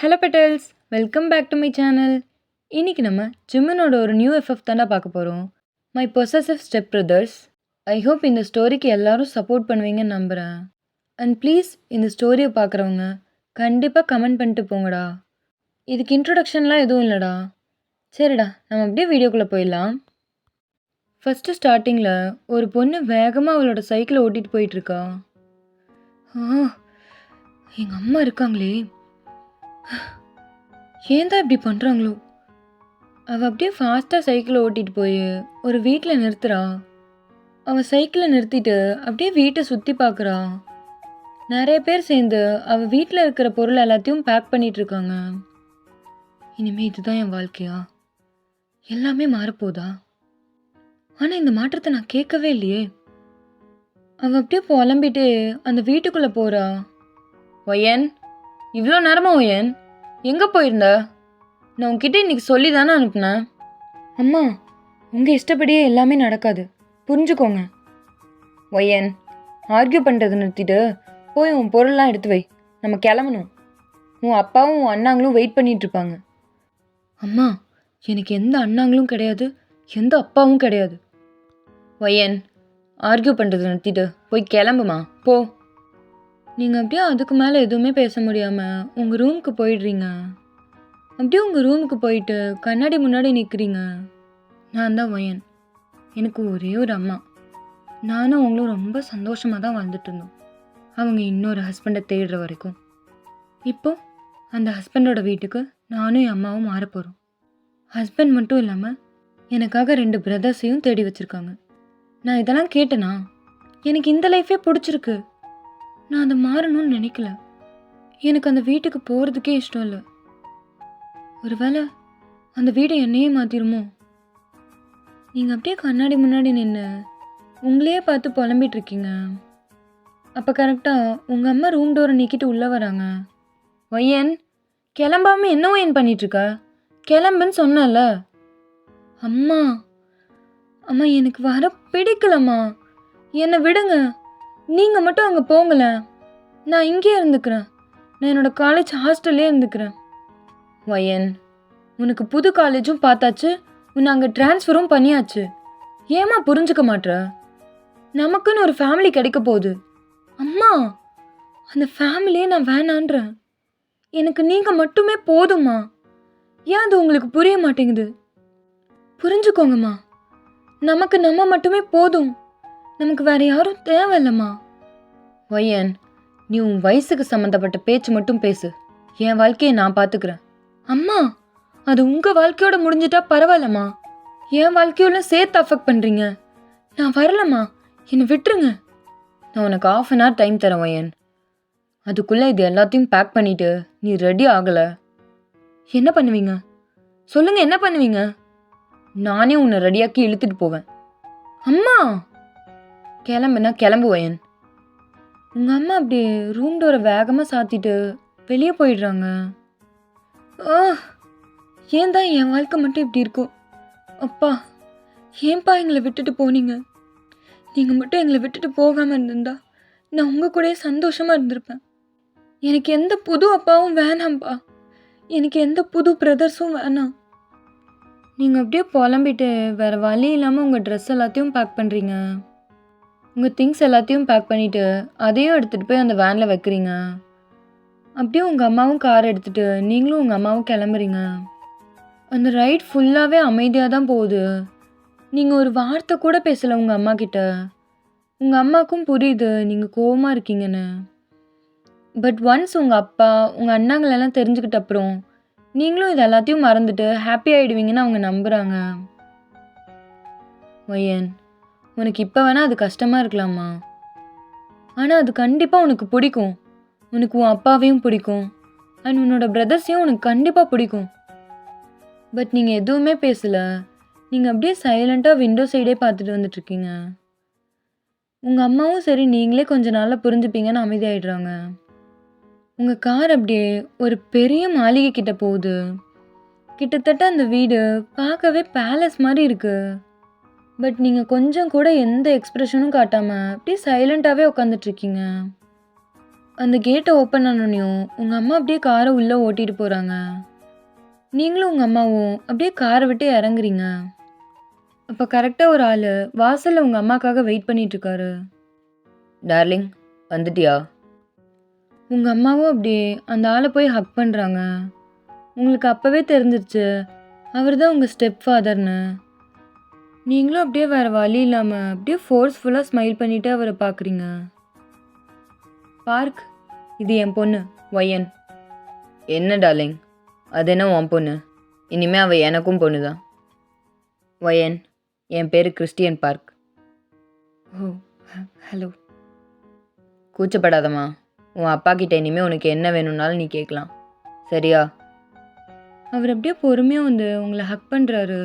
Hello petals, welcome back to my channel. இன்னைக்கு நம்ம ஜிம்மனோட ஒரு நியூ எஃப்எஃப் தாண்டா பார்க்க போகிறோம். My possessive step brothers. I hope இந்த ஸ்டோரிக்கு எல்லாரும் சப்போர்ட் பண்ணுவீங்கன்னு நம்புகிறேன். அண்ட் ப்ளீஸ் இந்த ஸ்டோரியை பார்க்குறவங்க கண்டிப்பாக கமெண்ட் பண்ணிட்டு போங்கடா. இதுக்கு இன்ட்ரொடக்ஷன்லாம் எதுவும் இல்லைடா. சரிடா, நம்ம அப்படியே வீடியோக்குள்ளே போயிடலாம். ஃபஸ்ட்டு ஸ்டார்டிங்கில் ஒரு பொண்ணு வேகமாக அவளோட சைக்கிளை ஓட்டிகிட்டு போயிட்டுருக்கா. எங்கள் அம்மா இருக்காங்களே, ஏன் தான் இப்படி பண்ணுறாங்களோ. அவள் அப்படியே ஃபாஸ்ட்டாக சைக்கிளை ஓட்டிகிட்டு போய் ஒரு வீட்டில் நிறுத்துறா. அவள் சைக்கிளை நிறுத்திட்டு அப்படியே வீட்டை சுற்றி பார்க்குறா. நிறைய பேர் சேர்ந்து அவள் வீட்டில் இருக்கிற பொருள் எல்லாத்தையும் பேக் பண்ணிகிட்ருக்காங்க. இனிமேல் இதுதான் என் வாழ்க்கையா? எல்லாமே மாறப்போதா? ஆனால் இந்த மாற்றத்தை நான் கேட்கவே இல்லையே. அவள் அப்படியே புலம்பிட்டு அந்த வீட்டுக்குள்ளே போகிறா. ஒயன், இவ்வளோ நேரமா ஒயன் எங்கே போயிருந்த? நான் உங்ககிட்ட இன்னைக்கு சொல்லி தானே அனுப்புனேன். அம்மா, உங்கள் இஷ்டப்படியே எல்லாமே நடக்காது, புரிஞ்சுக்கோங்க. ஒயன், ஆர்கியூ பண்ணுறது நிறுத்திட்டு போய் உன் பொருள்லாம் எடுத்து வை, நம்ம கிளம்பணும். உன் அப்பாவும் உன் அண்ணாங்களும் வெயிட் பண்ணிகிட்ருப்பாங்க. அம்மா, எனக்கு எந்த அண்ணாங்களும் கிடையாது, எந்த அப்பாவும் கிடையாது. ஒயன், ஆர்கியூ பண்ணுறது நிறுத்திட்டு போய் கிளம்புமா, போ. நீங்கள் அப்படியே அதுக்கு மேலே எதுவுமே பேச முடியாமல் உங்கள் ரூமுக்கு போயிடுறீங்க. அப்படியே உங்கள் ரூமுக்கு போயிட்டு கண்ணாடி முன்னாடி நிற்கிறீங்க. நான் தான் ஒயன். எனக்கு ஒரே ஒரு அம்மா. நானும் அவங்களும் ரொம்ப சந்தோஷமாக தான் வாழ்ந்துட்டு இருந்தோம், அவங்க இன்னொரு ஹஸ்பண்டை தேடுற வரைக்கும். இப்போ அந்த ஹஸ்பண்டோட வீட்டுக்கு நானும் என் அம்மாவும் மாற போகிறோம். ஹஸ்பண்ட் மட்டும் இல்லாமல் எனக்காக 2 பிரதர்ஸையும் தேடி வச்சுருக்காங்க. நான் இதெல்லாம் கேட்டேனா? எனக்கு இந்த லைஃபே பிடிச்சிருக்கு. நான் அதை மாறணும்னு நினைக்கல. எனக்கு அந்த வீட்டுக்கு போகிறதுக்கே இஷ்டம் இல்லை. ஒருவேளை அந்த வீடு என்னையே மாற்றிடுமோ? நீங்கள் அப்படியே கண்ணாடி முன்னாடி நின்று உங்களையே பார்த்து புலம்பிட்டு இருக்கீங்க. அப்போ கரெக்டாக உங்கள் அம்மா ரூம் டோரை நீக்கிட்டு உள்ளே வராங்க. ஒயன், கிளம்பாம என்ன ஒயன் பண்ணிகிட்ருக்க? கிளம்புன்னு சொன்னல. அம்மா, அம்மா எனக்கு வர பிடிக்கலம்மா, என்னை விடுங்க. நீங்கள் மட்டும் அங்கே போங்களேன், நான் இங்கே இருந்துக்கிறேன். நான் என்னோடய காலேஜ் ஹாஸ்டல்லே இருந்துக்கிறேன். ஒயன், உனக்கு புது காலேஜும் பார்த்தாச்சு, உன்னை அங்கே ட்ரான்ஸ்ஃபரும் பண்ணியாச்சு. ஏம்மா புரிஞ்சுக்க மாட்ற? நமக்குன்னு ஒரு ஃபேமிலி கிடைக்க போகுது. அம்மா, அந்த ஃபேமிலியே நான் வேணான்றேன். எனக்கு நீங்கள் மட்டுமே போதும்மா. ஏன் அது உங்களுக்கு புரிய மாட்டேங்குது? புரிஞ்சுக்கோங்கம்மா, நமக்கு நம்ம மட்டுமே போதும். நமக்கு வேற யாரும் தேவையில்லம்மா. ஒயன், நீ உன் வயசுக்கு சம்மந்தப்பட்ட பேச்சு மட்டும் பேசு. என் வாழ்க்கையை நான் பார்த்துக்கிறேன். அம்மா, அது உங்கள் வாழ்க்கையோட முடிஞ்சிட்டா பரவாயில்லம்மா. என் வாழ்க்கையோட சேர்த்து அஃபெக்ட் பண்ணுறீங்க. நான் வரலம்மா, என்னை விட்டுருங்க. நான் உனக்கு 1/2 hour டைம் தரேன் ஒயன். அதுக்குள்ளே இது எல்லாத்தையும் பேக் பண்ணிவிட்டு நீ ரெடி ஆகலை, என்ன பண்ணுவீங்க? சொல்லுங்கள், என்ன பண்ணுவீங்க? நானே உன்னை ரெடியாக்கி இழுத்துட்டு போவேன். அம்மா, கிளம்புனா கிளம்பு ஒயன். உங்கள் அம்மா அப்படியே ரூம் டோரை வேகமாக சாத்திட்டு வெளியே போயிடுறாங்க. ஏன் தான் என் வாழ்க்கை மட்டும் இப்படி இருக்கும்? அப்பா, ஏன்பா எங்களை விட்டுட்டு போனீங்க? நீங்கள் மட்டும் எங்களை விட்டுட்டு போகாமல் இருந்திருந்தா நான் உங்கள் கூடயே சந்தோஷமாக இருந்திருப்பேன். எனக்கு எந்த புது அப்பாவும் வேணாம்ப்பா, எனக்கு எந்த புது பிரதர்ஸும் வேணாம். நீங்கள் அப்படியே புலம்பிட்டு வேறு வழி இல்லாமல் உங்கள் ட்ரெஸ் எல்லாத்தையும் பேக் பண்ணுறீங்க. உங்கள் திங்ஸ் எல்லாத்தையும் பேக் பண்ணிவிட்டு அதையும் எடுத்துகிட்டு போய் அந்த வேனில் வைக்கிறீங்க. அப்படியே உங்கள் அம்மாவும் கார் எடுத்துகிட்டு நீங்களும் உங்கள் அம்மாவும் கிளம்புறீங்க. அந்த ரைட் ஃபுல்லாகவே அமைதியாக தான் போகுது. நீங்கள் ஒரு வார்த்தை கூட பேசலை உங்கள் அம்மா கிட்ட. உங்கள் அம்மாவுக்கும் புரியுது நீங்கள் கோவமாக இருக்கீங்கன்னு. பட் ஒன்ஸ் உங்கள் அப்பா உங்கள் அண்ணாங்களெல்லாம் தெரிஞ்சுக்கிட்ட அப்புறம் நீங்களும் இது எல்லாத்தையும் மறந்துட்டு ஹாப்பி ஆகிடுவீங்கன்னு அவங்க நம்புகிறாங்க. ஒயன், உனக்கு இப்போ வேணால் அது கஷ்டமாக இருக்கலாமா, ஆனால் அது கண்டிப்பாக உனக்கு பிடிக்கும். உனக்கு உன் அப்பாவையும் பிடிக்கும், அண்ட் உன்னோட பிரதர்ஸையும் உனக்கு கண்டிப்பாக பிடிக்கும். பட் நீங்கள் எதுவுமே பேசலை. நீங்கள் அப்படியே சைலண்ட்டாக விண்டோ சைடே பார்த்துட்டு வந்துட்ருக்கீங்க. உங்கள் அம்மாவும் சரி நீங்களே கொஞ்ச நாளில் புரிஞ்சுப்பீங்கன்னு அமைதியாகிடுறாங்க. உங்கள் கார் அப்படியே ஒரு பெரிய மாளிகை கிட்ட போகுது. கிட்டத்தட்ட அந்த வீடு பார்க்கவே பேலஸ் மாதிரி இருக்குது. பட் நீங்கள் கொஞ்சம் கூட எந்த எக்ஸ்ப்ரெஷனும் காட்டாமல் அப்படியே சைலண்ட்டாகவே உட்காந்துட்ருக்கீங்க. அந்த கேட்டை ஓப்பன் ஆனோடனையும் உங்கள் அம்மா அப்படியே காரை உள்ளே ஓட்டிகிட்டு போகிறாங்க. நீங்களும் உங்கள் அம்மாவும் அப்படியே காரை விட்டு இறங்குறீங்க. அப்போ கரெக்டாக ஒரு ஆள் வாசலில் உங்கள் அம்மாக்காக வெயிட் பண்ணிகிட்ருக்காரு. டார்லிங், வந்துட்டியா? உங்கள் அம்மாவும் அப்படியே அந்த ஆளை போய் ஹக் பண்ணுறாங்க. உங்களுக்கு அப்போவே தெரிஞ்சிருச்சு அவர் தான் உங்கள் ஸ்டெப் ஃபாதர்னு. நீங்களும் அப்படியே வேறு வழி இல்லாமல் அப்படியே ஃபோர்ஸ்ஃபுல்லாக ஸ்மைல் பண்ணிவிட்டு அவரை பார்க்குறீங்க. பார்க், இது என் பொண்ணு ஒயன். என்ன டார்லிங், அது என்ன உன் பொண்ணு? இனிமேல் அவள் எனக்கும் பொண்ணு தான். ஒயன், என் பேர் கிறிஸ்டியன் பார்க். ஓ, ஹலோ. கூச்சப்படாதம்மா, உன் அப்பா கிட்ட இனிமேல் உனக்கு என்ன வேணும்னாலும் நீ கேட்கலாம், சரியா? அவர் அப்படியே பொறுமையாக வந்து உங்களை ஹக் பண்ணுறாரு.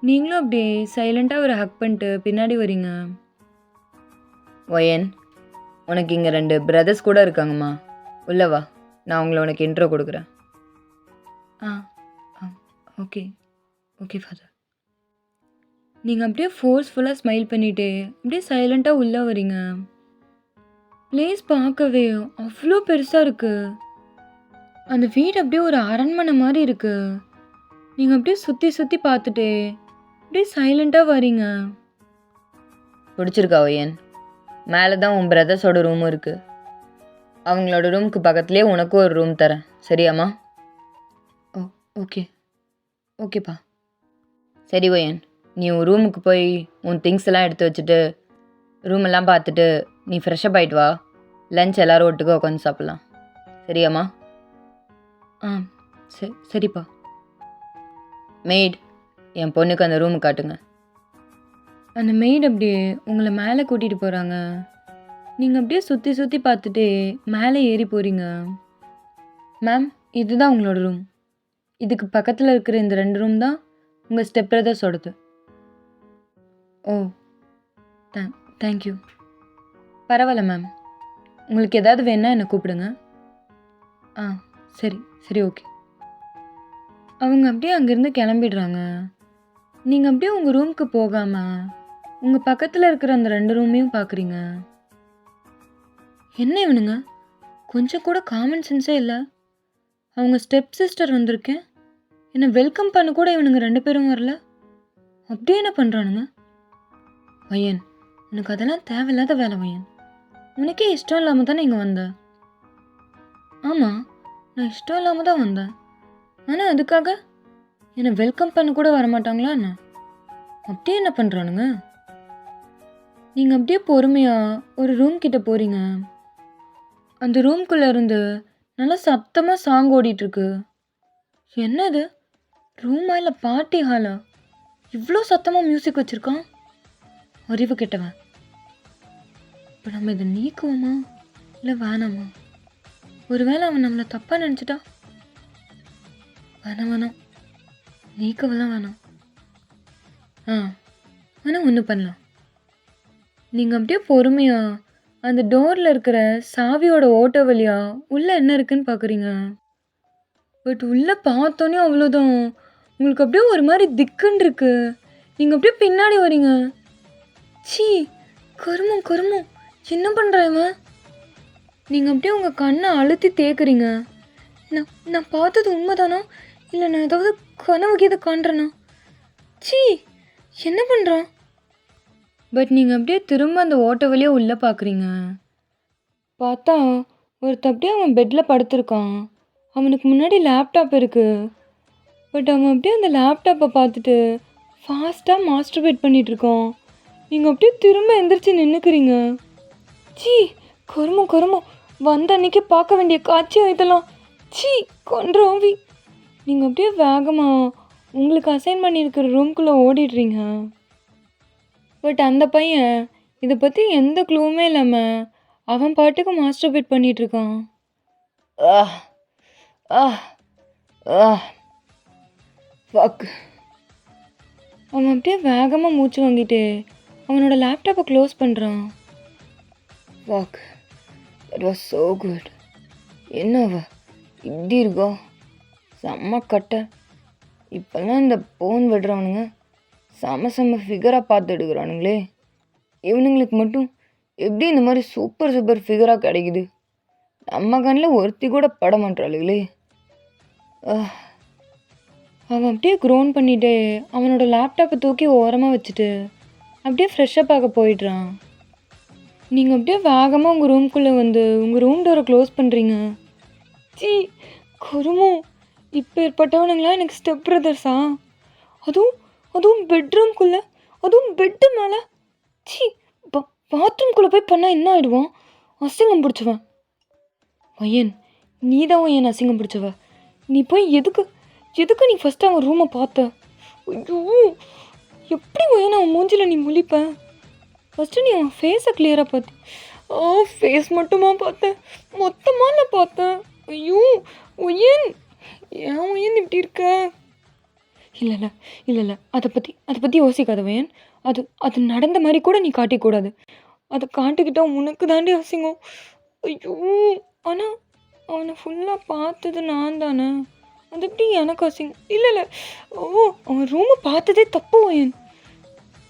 நீங்களும் அப்படியே சைலண்ட்டாக அவரை ஹக் பண்ணிட்டு பின்னாடி வரீங்க. ஒயன், உனக்கு இங்கே 2 பிரதர்ஸ் கூட இருக்காங்கம்மா, உள்ள வா, நான் உங்களை உனக்கு இன்ட்ரோ கொடுக்குறேன். ஆ ஆ ஓகே ஓகே ஃபாதர். நீங்கள் அப்படியே ஃபோர்ஸ்ஃபுல்லாக ஸ்மைல் பண்ணிவிட்டு அப்படியே சைலண்ட்டாக உள்ளே வரீங்க. பிளேஸ் பார்க்கவே அவ்வளோ பெருசாக இருக்குது. அந்த வீடு அப்படியே ஒரு அரண்மனை மாதிரி இருக்குது. நீங்கள் அப்படியே சுற்றி சுற்றி பார்த்துட்டு அப்படியே சைலண்ட்டாக வரீங்க. பிடிச்சிருக்கா ஒயன்? மேலே தான் உன் பிரதர்ஸோட ரூமும் இருக்குது. அவங்களோட ரூமுக்கு பக்கத்துலேயே உனக்கும் ஒரு ரூம் தரேன், சரியாம்மா? ஓ, ஓகே ஓகேப்பா. சரி ஒயன், நீ உன் ரூமுக்கு போய் உன் திங்ஸ் எல்லாம் எடுத்து வச்சுட்டு ரூமெல்லாம் பார்த்துட்டு நீ ஃப்ரெஷ்ஷப் ஆகிட்டு வா. லஞ்ச் எல்லோரும் ஒட்டுக்க உட்காந்து சாப்பிட்லாம், சரியாம்மா? ஆ சரிப்பா. மெய்ட், என் பொண்ணுக்கு அந்த ரூமு காட்டுங்க. அந்த மெய்ட் அப்படியே உங்களை மேலே கூட்டிகிட்டு போகிறாங்க. நீங்கள் அப்படியே சுற்றி சுற்றி பார்த்துட்டு மேலே ஏறி போகிறீங்க. மேம், இதுதான் உங்களோட ரூம். இதுக்கு பக்கத்தில் இருக்கிற இந்த 2 ரூம் தான் உங்கள் ஸ்டெப் பிரதர்ஸோடது. ஓ, தேங்க்யூ. பரவாயில்ல மேம், உங்களுக்கு ஏதாவது வேணால் என்னை கூப்பிடுங்க. ஆ சரி சரி ஓகே. அவங்க அப்படியே அங்கேருந்து கிளம்பிடுறாங்க. நீங்கள் அப்படியே உங்கள் ரூமுக்கு போகாமல் உங்கள் பக்கத்தில் இருக்கிற அந்த 2 ரூமையும் பார்க்குறீங்க. என்ன இவனுங்க, கொஞ்சம் கூட காமன் சென்ஸே இல்லை. அவங்க ஸ்டெப் சிஸ்டர் வந்திருக்கேன், என்னை வெல்கம் பண்ண கூட இவனுங்க 2 பேரும் வரல. அப்படியே என்ன பண்ணுறானுங்க? வையன், உனக்கு அதெல்லாம் தேவையில்லாத வேலை வையன். உனக்கே இஷ்டம் இல்லாமல் தானே இங்கே வந்த? ஆமாம், நான் இஷ்டம் இல்லாமல் தான் வந்தேன். ஆனால் அதுக்காக என்னை வெல்கம் பண்ண கூட வரமாட்டாங்களா என்ன? அப்படியே என்ன பண்ணுறானுங்க? நீங்கள் அப்படியே பொறுமையாக ஒரு ரூம் கிட்ட போகிறீங்க. அந்த ரூம்குள்ளே இருந்து நல்லா சத்தமாக சாங் ஓடிட்டுருக்கு. என்னது, ரூமா இல்லை பார்ட்டி ஹாலா? இவ்வளோ சத்தமாக மியூசிக் வச்சுருக்கான். அறிவு கெட்டவன். இப்போ நம்ம இதை நீக்குவோமா இல்லை வேணாமா? ஒருவேளை அவன் நம்மளை தப்பாக நினச்சிட்டா? வேணாம், நீக்கவெல்லாம் வேணாம். ஆனால் ஒன்று பண்ணலாம். நீங்கள் அப்படியே பொறுமையாக அந்த டோரில் இருக்கிற சாவியோட ஓட்ட வழியாக உள்ளே என்ன இருக்குன்னு பார்க்குறீங்க. பட் உள்ளே பார்த்தோன்னே அவ்வளோதான், உங்களுக்கு அப்படியே ஒரு மாதிரி திக்குன்னு இருக்கு. நீங்கள் அப்படியே பின்னாடி வரீங்க. சீ, கருமம், என்ன பண்ணுறவன்? நீங்கள் அப்படியே உங்கள் கண்ணை அழுத்தி தேக்குறீங்க. நான் பார்த்தது உண்மைதானா, இல்லை நான் ஏதாவது கனவுக்கு எதை காண்றேனா? சீ, என்ன பண்ணுறான்? பட் நீங்கள் அப்படியே திரும்ப அந்த ஓட்ட வழியாக உள்ளே பார்க்குறீங்க. பார்த்தா ஒருத்த அப்படியே அவன் பெட்டில் படுத்திருக்கான். அவனுக்கு முன்னாடி லேப்டாப் இருக்குது. பட் அவன் அப்படியே அந்த லேப்டாப்பை பார்த்துட்டு ஃபாஸ்ட்டாக மாஸ்டர்பேட் பண்ணிகிட்ருக்கான். நீங்கள் அப்படியே திரும்ப எந்திரிச்சு நின்றுக்கிறீங்க. சீ, கருமம், வந்த அன்னைக்கு பார்க்க வேண்டிய காட்சியாக இதெல்லாம். சீ, கொன்றாவி. நீங்கள் அப்படியே வேகமாக உங்களுக்கு அசைன் பண்ணியிருக்கிற ரூம்குள்ளே ஓடிடுறீங்க. பட் அந்த பையன் இதை பற்றி எந்த க்ளூவுமே இல்லாமல் அவன் பாட்டுக்கு மாஸ்டர்பேட் பண்ணிகிட்ருக்கான். அவன் அப்படியே வேகமாக மூச்சு வாங்கிட்டு அவனோட லேப்டாப்பை க்ளோஸ் பண்ணுறான். That was so good. என்னவ இப்படி இருக்கோ, செம்ம கட்டை. இப்போல்லாம் இந்த போன் விடுறவனுங்க செம்ம ஃபிகராக பார்த்து எடுக்கிறானுங்களே. இவனுங்களுக்கு மட்டும் எப்படி இந்த மாதிரி சூப்பர் ஃபிகராக கிடைக்குது? நம்ம கண்ணில் ஒருத்தி கூட பட மாட்டாளுங்களே. அவன் அப்படியே க்ரோன் பண்ணிட்டு அவனோட லேப்டாப்பை தூக்கி ஓரமாக வச்சுட்டு அப்படியே ஃப்ரெஷ்ஷப் ஆக போயிடுறான். நீங்கள் அப்படியே வேகமாக உங்கள் ரூம்குள்ளே வந்து உங்கள் ரூம் டோரை க்ளோஸ் பண்ணுறீங்க. சி கருமோ, இப்போ ஏற்பட்டவனுங்களா எனக்கு ஸ்டெப் பிரதர்ஸா? அதுவும் அதுவும் பெட்ரூம்குள்ளே, அதுவும் பெட்டு மேலே. சி பாத்ரூம்குள்ளே போய் பண்ணால் என்ன ஆகிடுவான்? அசிங்கம் பிடிச்சவன். ஒய்யன், நீ தான் ஒய்யன் அசிங்கம் பிடிச்சவ. நீ போய் எதுக்கு நீ ஃபஸ்ட்டு அவன் ரூமை பார்த்த? ஐயோ, எப்படி ஒய்யன் அவன் மூஞ்சில் நீ முழிப்ப? ஃபஸ்ட்டு நீ அவன் ஃபேஸை கிளியராக பார்த்து. ஃபேஸ் மட்டுமா பார்த்தேன், மொத்தமாக நான் பார்த்தேன். ஐயோ ஒய்யன், ஏன் ஒய்யன் இப்படி இருக்க? இல்லை அதை பற்றி யோசிக்காத ஒய்யன். அது நடந்த மாதிரி கூட நீ காட்டிக்கூடாது. அதை காட்டிக்கிட்டா உனக்கு தாண்டி அசிங்கம். ஐயோ, ஆனால் அவனை ஃபுல்லாக பார்த்தது நான் தானே, அது எப்படி எனக்கு அசிங்கம்? இல்லை அவன் ரூமை பார்த்ததே தப்பு ஒய்யன்.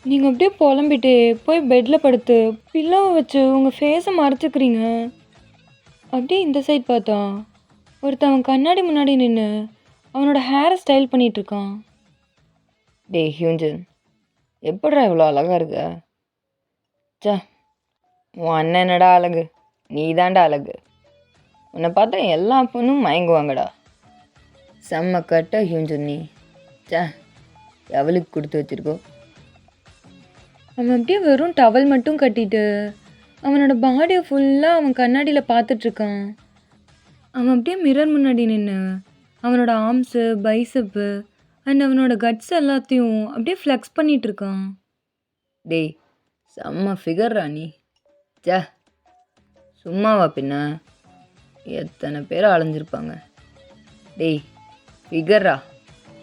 நீங்கள் அப்படியே புலம்பிட்டு போய் பெட்டில் படுத்து பில்லோவை வச்சு உங்கள் ஃபேஸை மறைச்சிக்கிறீங்க. அப்படியே இந்த சைட் பார்த்தா ஒருத்தவன் கண்ணாடி முன்னாடி நின்று அவனோட ஹேரை ஸ்டைல் பண்ணிகிட்ருக்கான். டே ஹியூஞ்சன், எப்படிடா இவ்வளோ அழகாக இருக்க? சே, உன் அண்ணன் என்னடா அழகு, நீ தாண்டா அழகு. உன்னை பார்த்தா எல்லா பொண்ணும் மயங்குவாங்கடா. செம்ம கட்ட ஹியூஞ்சன் நீ. சே, எவளுக்கு கொடுத்து வச்சிருக்கோ? அவன் அப்படியே வெறும் டவல் மட்டும் கட்டிட்டு அவனோட பாடியை ஃபுல்லாக அவன் கண்ணாடியில் பார்த்துட்ருக்கான். அவன் அப்படியே மிரர் முன்னாடி நின்று அவனோட ஆர்ம்ஸு, பைசப்பு அண்ட் அவனோட கட்ஸ் எல்லாத்தையும் அப்படியே ஃப்ளெக்ஸ் பண்ணிகிட்ருக்கான். டேய், செம்ம ஃபிகர்ரா நீ. சே, சும்மாவா பின்ன? எத்தனை பேர் அலைஞ்சிருப்பாங்க. டேய், ஃபிகர்ரா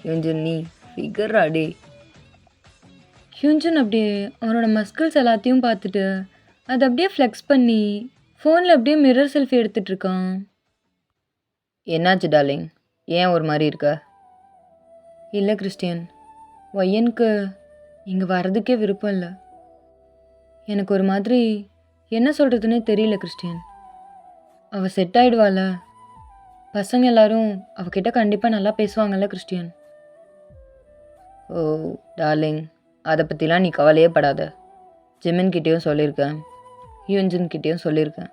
ஹியூஞ்சன், நீ ஃபிகர்ரா. டேய் ஹியூஞ்சன் அப்படியே அவனோட மஸ்கிள்ஸ் எல்லாத்தையும் பார்த்துட்டு அதை அப்படியே ஃப்ளெக்ஸ் பண்ணி ஃபோனில் அப்படியே மிரர் செல்ஃபி எடுத்துகிட்ருக்கான். என்னாச்சு டார்லிங், ஏன் ஒரு மாதிரி இருக்க? இல்லை கிறிஸ்டியன், ஒய்யனுக்கு இங்கே வர்றதுக்கே விருப்பம் இல்லை. எனக்கு ஒரு மாதிரி என்ன சொல்கிறதுனே தெரியல கிறிஸ்டியன். அவள் செட் ஆகிடுவாள். பசங்க எல்லாரும் அவகிட்ட கண்டிப்பாக நல்லா பேசுவாங்கல்ல கிறிஸ்டியன். ஓ டார்லிங், அதை பற்றிலாம் நீ கவலையே படாத. ஜிமின்கிட்டேயும் சொல்லியிருக்கேன், ஹியூஞ்சன்கிட்டேயும் சொல்லியிருக்கேன்.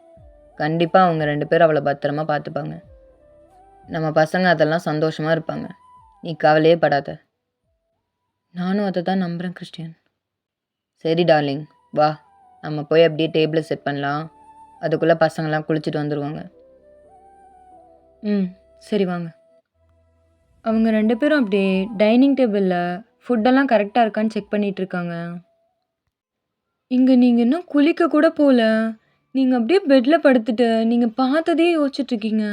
கண்டிப்பாக அவங்க 2 பேரும் அவளை பத்திரமா பார்த்துப்பாங்க. நம்ம பசங்க அதெல்லாம் சந்தோஷமாக இருப்பாங்க. நீ கவலையே படாத. நானும் அதை தான் நம்புகிறேன் கிறிஸ்டியன். சரி டார்லிங், வா நம்ம போய் அப்படியே டேபிளை செட் பண்ணலாம். அதுக்குள்ளே பசங்களாம் குளிச்சுட்டு வந்துடுவாங்க. சரி வாங்க. அவங்க 2 பேரும் அப்படியே டைனிங் டேபிளில் ஃபுட்டெல்லாம் கரெக்டாக இருக்கான்னு செக் பண்ணிகிட்ருக்காங்க. இங்கே நீங்கள் இன்னும் குளிக்க கூட போகல. நீங்கள் அப்படியே பெட்டில் படுத்துட்டு நீங்கள் பார்த்ததே யோசிச்சுட்ருக்கீங்க.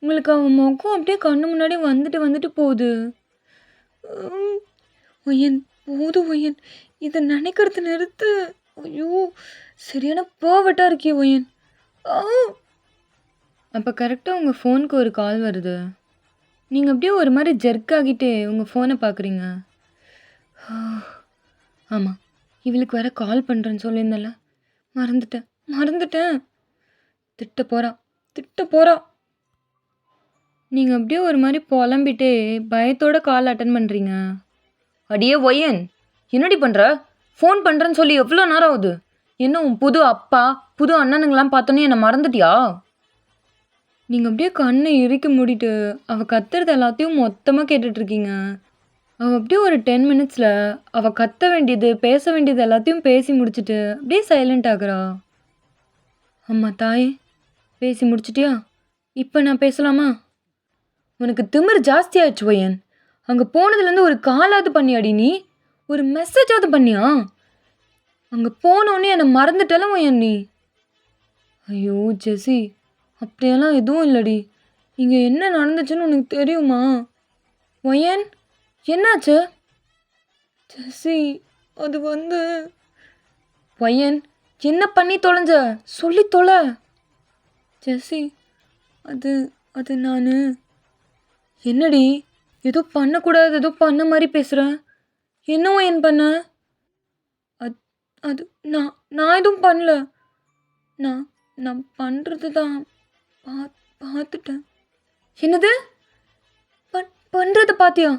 உங்களுக்கு அவன் முகம் அப்படியே கண்ணு முன்னாடி வந்துட்டு போகுது. ஒய்யன், போதும் ஒய்யன், இதை நினைக்கிறது நிறுத்து. ஐயோ, சரியான பர்வெட்டாக இருக்கே ஒய்யன். அப்போ கரெக்டாக உங்கள் ஃபோனுக்கு ஒரு கால் வருது. நீங்கள் அப்படியே ஒரு மாதிரி ஜெர்க் ஆகிட்டே உங்கள் ஃபோனை பார்க்குறீங்க. ஆமாம், இவளுக்கு வேற கால் பண்ணுறேன்னு சொல்லியிருந்தல, மறந்துட்டேன். திட்ட போகிறா. நீங்கள் அப்படியே ஒரு மாதிரி புலம்பிட்டே பயத்தோட கால் அட்டன் பண்ணுறீங்க. அடியே ஒய்யன், என்னடி பண்ணுற? ஃபோன் பண்ணுறேன்னு சொல்லி எவ்வளோ நேரம் ஆகுது? என்ன உன் புது அப்பா புது அண்ணனுங்களாம் பார்த்தோன்னே என்னை மறந்துட்டியா? நீங்கள் அப்படியே கண்ணை இறுக்கி மூடிட்டு அவள் கத்துறது எல்லாத்தையும் மொத்தமாக கேட்டுட்ருக்கீங்க. அவள் அப்படியே ஒரு 10 மினிட்ஸில் அவள் கத்த வேண்டியது பேச வேண்டியது எல்லாத்தையும் பேசி முடிச்சுட்டு அப்படியே சைலண்ட் ஆகுறா. அம்மா தாயே, பேசி முடிச்சிட்டியா? இப்போ நான் பேசலாமா? உனக்கு திமிரு ஜாஸ்தி ஆயிடுச்சு ஒய்யன். அங்கே போனதுலேருந்து ஒரு காலாவது பண்ணியாடி நீ? ஒரு மெசேஜாவது பண்ணியா? அங்கே போனோடனே என்னை மறந்துட்டல ஒய்யன் நீ. ஐயோ ஜெஸி, அப்படியெல்லாம் எதுவும் இல்லடி. இங்கே என்ன நடந்துச்சுன்னு உனக்கு தெரியுமா? ஒய்யன், என்னாச்சு? ஜெஸி, அது ஒய்யன், என்ன பண்ணி தொலைஞ்ச? சொல்லி தொலை. ஜெஸி, அது நான் என்னடி ஏதோ பண்ணக்கூடாது ஏதோ பண்ண மாதிரி பேசுகிறேன். என்ன ஒய்யன் பண்ண? அது நான் எதுவும் பண்ணல. நான் பண்ணுறது தான் பா பார்த்துட்டேன். என்னது? பண்றத பார்த்தியா?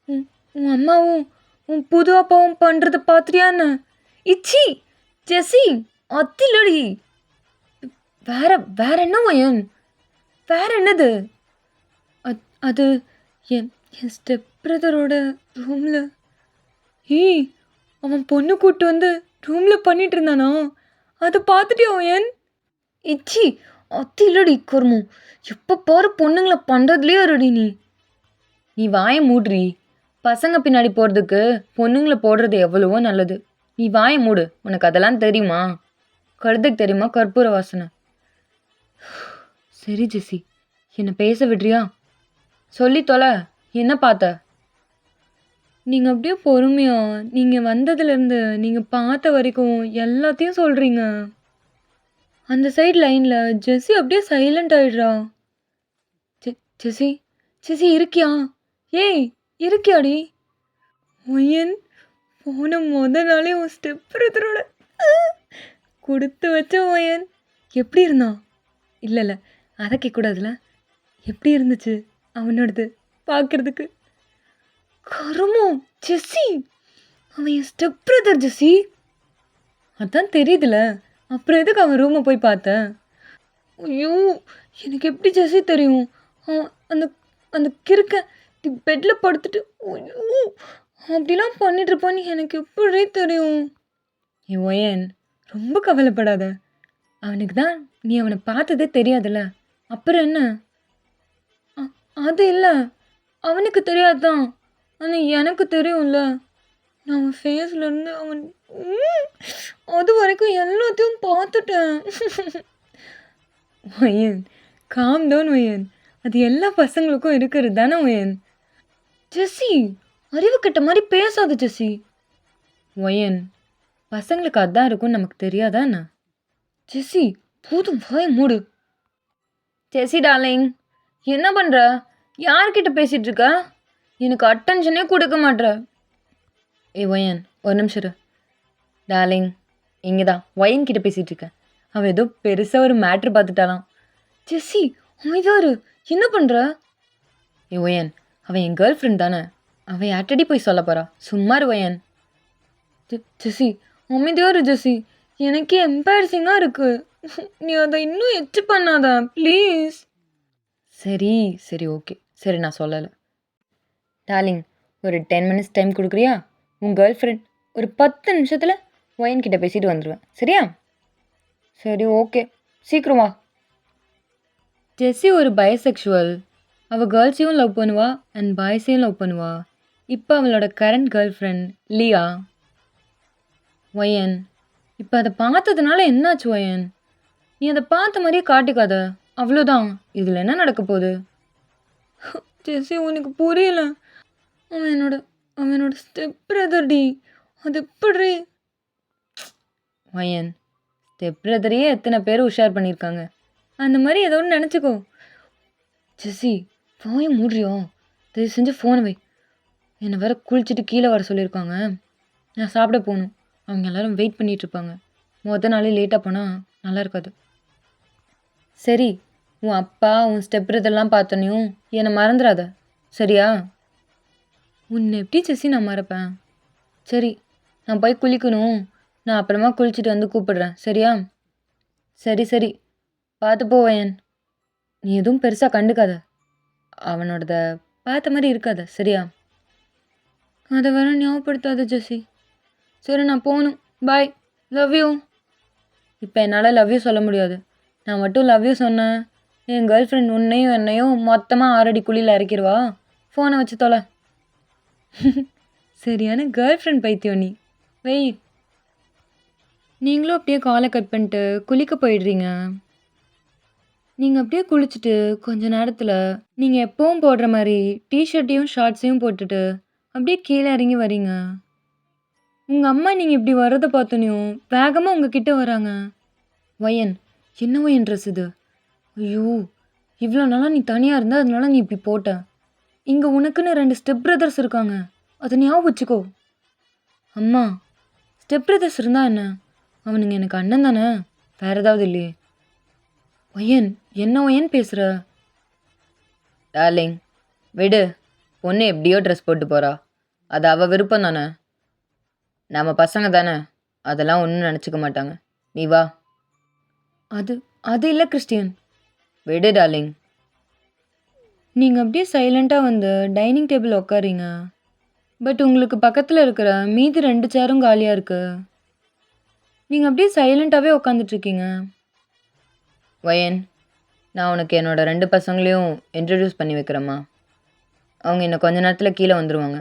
உன் உன் அம்மாவும் உன் புது அப்பாவும் பண்றத பார்த்துட்டியா என்ன? இச்சி! ஜெஸ்ஸி! அத்திலடி! வேற வேற என்ன வயன்? வேற என்னது? அது என் என் ஸ்டெப் பிரதரோட ரூம்ல. ஏய், அவன் பொண்ணு கூட்டு வந்து ரூம்ல பண்ணிட்டு இருந்தானா? அதை பார்த்துட்டியா வயன்? இச்சி! அத்திலடி கருமம்! எப்போ பாரு பொண்ணுங்களை பண்ணுறதுலேயே இருடி நீ. நீ வாயை மூடுறி. பசங்க பின்னாடி போகிறதுக்கு பொண்ணுங்களை போடுறது எவ்வளவோ நல்லது. நீ வாயை மூடு. உனக்கு அதெல்லாம் தெரியுமா? கழுதுக்கு தெரியுமா கற்பூர வாசனை? சரி ஜெஸ்ஸி, என்னை பேச விடுறியா? சொல்லி தொலை. என்ன பார்த்த? நீங்கள் அப்படியே பொறுமையா நீங்கள் வந்ததுலேருந்து நீங்கள் பார்த்த வரைக்கும் எல்லாத்தையும் சொல்கிறீங்க. அந்த சைடு லைனில் ஜெஸ்ஸி அப்படியே சைலண்ட் ஆயிடுறா. ஜெஸ்ஸி ஜெஸ்ஸி இருக்கியா? ஏய், இருக்கியாடி? ஒயன் போன நாளே உன் ஸ்டெப் பிரதரோட கொடுத்து வச்ச ஒயன். எப்படி இருந்தான்? இல்லை அதை கேட்கக்கூடாதுல. எப்படி இருந்துச்சு அவனோடது பார்க்கறதுக்கு? கருமோ ஜெஸ்ஸி, அவன் என் ஸ்டெப் பிரதர் ஜெஸ்ஸி. அதான் தெரியுதுல, அப்புறம் எதுக்கு அவன் ரூமை போய் பார்த்தேன்? ஐயோ, எனக்கு எப்படி ஜெஸ்ஸி தெரியும்? அந்த அந்த கிறுக்க பெட்டில் படுத்துட்டு ஐயோ அப்படிலாம் பண்ணிட்டு இருப்பான்னு எனக்கு எப்படி தெரியும்? என் ஒயன், ரொம்ப கவலைப்படாத. அவனுக்கு தான் நீ அவனை பார்த்ததே தெரியாதுல்ல, அப்புறம் என்ன? அது இல்லை, அவனுக்கு தெரியாதுதான், ஆனால் எனக்கு தெரியும்ல. நான் அவன் ஃபேஸ்லேருந்து அவன் அது வரைக்கும் எல்லாத்தையும் பார்த்துட்டேன். Owen, calm down Owen. அது எல்லா பசங்களுக்கும் இருக்கிறது தானே ஒயன். ஜெஸ்ஸி, அறிவு கட்ட மாதிரி பேசாத ஜெஸ்ஸி. ஒயன், பசங்களுக்கு அதான் இருக்கும்னு நமக்கு தெரியாதா என்ன? ஜெஸ்ஸி, போதும் வாய மூடு. ஜெஸ்ஸி டார்லிங், என்ன பண்ணுற? யார்கிட்ட பேசிகிட்டு இருக்க? எனக்கு அட்டென்ஷனே கொடுக்க மாட்ற. ஏ ஒயன், ஒரு நிமிஷம் இரு. டார்லிங், இங்கே தான் ஒயன் கிட்ட பேசிகிட்டு இருக்கேன். அவன் ஏதோ பெருசாக ஒரு மேட்ரு பார்த்துட்டாலாம். ஜெஸ்ஸி அமைதியா இரு. என்ன பண்ணுற? ஏ ஒயன், அவன் என் கேர்ள் ஃப்ரெண்ட் தானே. அவன் யார்ட்டடி போய் சொல்ல போகிறா? சும்மா இரு ஒயன். ஜெஸ்ஸி அமைதியா இரு ஜெஸ்ஸி. எனக்கே எம்பாரசிங்காக இருக்குது. நீ அதை இன்னும் எச்சு பண்ணாத ப்ளீஸ். சரி சரி ஓகே சரி, நான் சொல்லலை. டார்லிங், ஒரு 10 மினிட்ஸ் டைம் கொடுக்குறியா? உன் கேர்ள் ஃப்ரெண்ட் ஒரு 10 நிமிஷத்தில் ஒயன் கிட்ட பேசிட்டு வந்துடுவேன், சரியா? சரி ஓகே, சீக்கிரம் வா. ஜெஸ்ஸி ஒரு பைசெக்ஷுவல். அவள் கேர்ள்ஸையும் லவ் பண்ணுவா அண்ட் பாய்ஸையும் லவ் பண்ணுவா. இப்போ அவளோட கரண்ட் கேர்ள் ஃப்ரெண்ட் லியா. ஒயன், இப்போ அதை பார்த்ததுனால என்னாச்சு ஒயன்? நீ அதை பார்த்த மாதிரியே காட்டிக்காத, அவ்வளோதான். இதில் என்ன நடக்க போகுது? ஜெஸ்ஸி, உனக்கு புரியல. அவனோட ஸ்டெப் பிரதர் டி. அது எப்படி? ஒயன், ஸ்டெப் பிரதரையே எத்தனை பேர் உஷார் பண்ணியிருக்காங்க. அந்த மாதிரி ஏதோ ஒன்று நினச்சிக்கோ. ஜெஸ்ஸி, வாய மூடுறியோ? தயவு செஞ்சு ஃபோனை வை. என்னை வேற குளிச்சுட்டு கீழே வர சொல்லியிருக்காங்க. நான் சாப்பிட போகணும். அவங்க எல்லோரும் வெயிட் பண்ணிகிட்ருப்பாங்க. நாளே லேட்டாக போனால் நல்லா இருக்காது. சரி, உன் அப்பா உன் ஸ்டெப் பிரதர்லாம் பார்த்தோன்னையும் என்னை மறந்துடாத, சரியா? உன்னை எப்படி ஜெஸ்ஸி நான் மறப்பேன்? சரி, நான் போய் குளிக்கணும். நான் அப்புறமா குளிச்சுட்டு வந்து கூப்பிடுறேன், சரியா? சரி சரி, பார்த்து போவேன். நீ எதுவும் பெருசாக கண்டுக்காத. அவனோடத பார்த்த மாதிரி இருக்காத, சரியா? அதை வேற ஞாபகப்படுத்தாத ஜெஸ்ஸி. சரி, நான் போகணும். பாய், லவ் யூ. இப்போ என்னால் லவ் யூ சொல்ல முடியாது. நான் மட்டும் லவ் யூ சொன்னேன், என் கேர்ள் ஃப்ரெண்ட் உன்னையும் என்னையும் மொத்தமாக 6 அடி குழியில் இறக்கிடுவா. ஃபோனை வச்சு தொலை. சரியான கேர்ள் ஃப்ரெண்ட் பைத்தியம் நீ. வெய். நீங்களும் அப்படியே காலை கட் பண்ணிட்டு குளிக்க போயிடுறீங்க. நீங்கள் அப்படியே குளிச்சுட்டு கொஞ்ச நேரத்தில் நீங்கள் எப்பவும் போடுற மாதிரி டிஷர்ட்டையும் ஷார்ட்ஸையும் போட்டுட்டு அப்படியே கீழே இறங்கி வரீங்க. உங்கள் அம்மா நீங்கள் இப்படி வர்றதை பார்த்தோன்னையும் வேகமாக உங்ககிட்ட வராங்க. ஒயன், என்ன ஒயன் ட்ரெஸ் இது? ஐயோ, இவ்வளோ நாளாக நீ தனியாக இருந்தா அதனால நீ இப்படி போட்ட. இங்கே உனக்குன்னு 2 ஸ்டெப் பிரதர்ஸ் இருக்காங்க, அதை ஞாபகம் வச்சுக்கோ. அம்மா, ஸ்டெப் பிரதர்ஸ் இருந்தால் என்ன? அவனுங்க எனக்கு அண்ணன் தானே, வேறு ஏதாவது இல்லையே. ஒயன், என்ன ஒயன் பேசுற? டார்லிங், விடு. பொண்ணு எப்படியோ ட்ரெஸ் போட்டு போறா. அது அவ விருப்பம் தானே. நம்ம பசங்க தானே. அதெல்லாம் ஒன்றும் நினச்சிக்க மாட்டாங்க. நீ வா. அது அது இல்லை கிறிஸ்டியன். விடு டார்லிங். நீங்கள் அப்படியே சைலண்ட்டாக வந்து டைனிங் டேபிள் உட்காரீங்க. பட் உங்களுக்கு பக்கத்தில் இருக்கிற மீதி 2 சேரும் காலியாக இருக்கு. நீங்கள் அப்படியே சைலண்ட்டாகவே உட்காந்துட்ருக்கீங்க. வயன், நான் உனக்கு என்னோட 2 பசங்களையும் இன்ட்ரடியூஸ் பண்ணி வைக்கிறேம்மா. அவங்க இன்னும் கொஞ்ச நேரத்தில் கீழே வந்துடுவாங்க.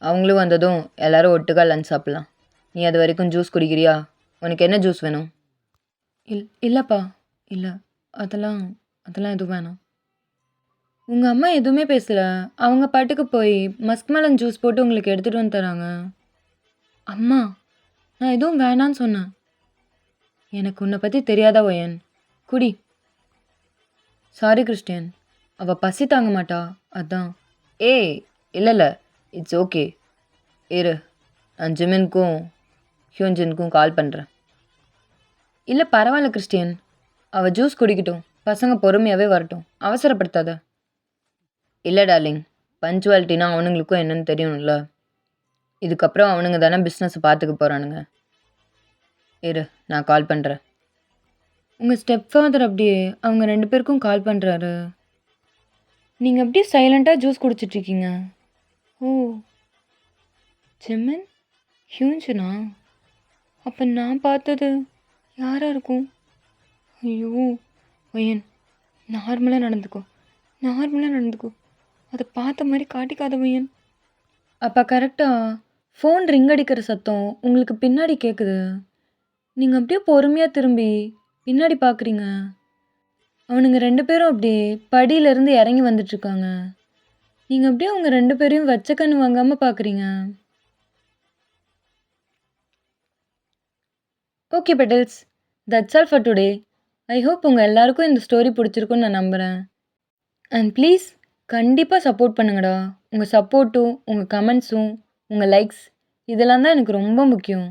அவங்களும் வந்ததும் எல்லாரும் ஒட்டுக்கா லஞ்ச் சாப்பிட்லாம். நீ அது வரைக்கும் ஜூஸ் குடிக்கிறியா? உனக்கு என்ன ஜூஸ் வேணும்? இல்லைப்பா. இல்லை, அதெல்லாம் அதெல்லாம் எதுவும் வேணாம். உங்கள் அம்மா எதுவுமே பேசலை. அவங்க பாட்டுக்கு போய் மஸ்க் மெலன் ஜூஸ் போட்டு உங்களுக்கு எடுத்துகிட்டு வந்து தராங்க. அம்மா, நான் எதுவும் வேணான்னு சொன்னேன். எனக்கு உன்னை பற்றி தெரியாதா ஒயன்? குடி. சாரி கிறிஸ்டியன், அவள் பசி தாங்க மாட்டா, அதான். ஏய், இல்லை, இட்ஸ் ஓகே. இரு, நான் ஜிமின்க்கும் ஹியூன்ஜின்க்கும் கால் பண்ணுறேன். இல்லை பரவாயில்ல கிறிஸ்டியன், அவள் ஜூஸ் குடிக்கட்டும். பசங்க பொறுமையாகவே வரட்டும், அவசரப்படுத்தாத. இல்லை டார்லிங், பஞ்சுவாலிட்டினா அவனுங்களுக்கும் என்னன்னு தெரியணும்ல. இதுக்கப்புறம் அவனுங்க தானே பிஸ்னஸை பார்த்துக்க போகிறானுங்க. இரு, நான் கால் பண்ணுறேன். உங்கள் ஸ்டெப் ஃபாதர் அப்படியே அவங்க 2 பேருக்கும் கால் பண்ணுறாரு. நீங்கள் அப்படியே சைலண்ட்டாக ஜூஸ் குடிச்சிட்ருக்கீங்க. ஓ, ஜிமின் ஹியூன்ஜுனா? அப்போ நான் பார்த்தது யாராக இருக்கும்? ஐயோ ஒயன், நார்மலாக நடந்துக்கோ. அதை பார்த்த மாதிரி காட்டிக்காத ஒயன். அப்போ கரெக்டாக ஃபோன் ரிங் அடிக்கிற சத்தம் உங்களுக்கு பின்னாடி கேட்குது. நீங்கள் அப்படியே பொறுமையாக திரும்பி பின்னாடி பார்க்குறீங்க. அவனுங்க 2 பேரும் அப்படியே படியிலேருந்து இறங்கி வந்துட்டுருக்காங்க. நீங்கள் அப்படியே அவங்க 2 பேரையும் வச்ச கண்ணு வாங்காமல் பார்க்குறீங்க. Okay petals, that's all for today. I hope உங்கள் எல்லாருக்கும் இந்த ஸ்டோரி பிடிச்சிருக்குன்னு நான் நம்புகிறேன். அண்ட் ப்ளீஸ் கண்டிப்பாக சப்போர்ட் பண்ணுங்கடா. உங்கள் சப்போர்ட்டும் உங்கள் கமெண்ட்ஸும் உங்கள் லைக்ஸ் இதெல்லாம் தான் எனக்கு ரொம்ப முக்கியம்.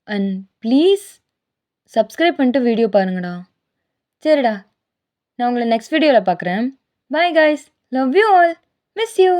அண்ட் ப்ளீஸ் சப்ஸ்கிரைப் பண்ணிட்டு வீடியோ பாருங்கடா. சரிடா, நான் உங்களை நெக்ஸ்ட் வீடியோவில் பார்க்குறேன். Bye guys, love you all, miss you.